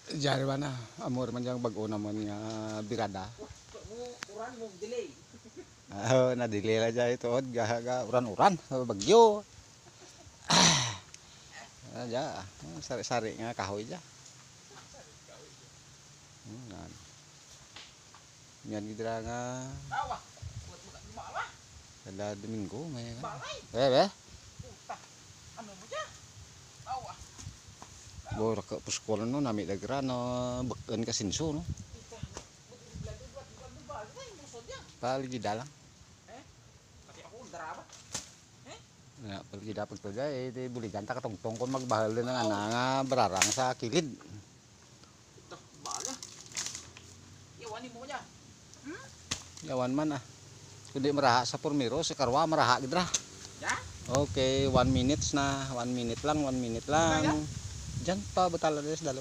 Diyan ba na, amor man diyang bago naman nga birada. Uran mo delay. Nadili la dyan ito, uran-uran, bagyo. Dyan, sari-sari nga kahoy dyan. Yan gidra nga, Tawa. Buat buka gumala. kada Domingo may. Balay. Be. Puta. Ano mo dyan? Tawa. Bora ka puskol no nami dagra no beken ka sinso no. Kita. Buat balay. Musod yan. Paligi dalang. Pati ako daraba. Ya, paligi dapat ko dai iti buligan ta katongtong kon magbahal na nga bararang sa kilid. Ito. Bala. Iwanin mo dyan. Yawan man ah. Kundi maraha sa pormiro si karwa maraha gidra. Ya? Okay, 1 minutes na. 1 minute lang, 1 minute lang. Diyan pa batala sa dalam.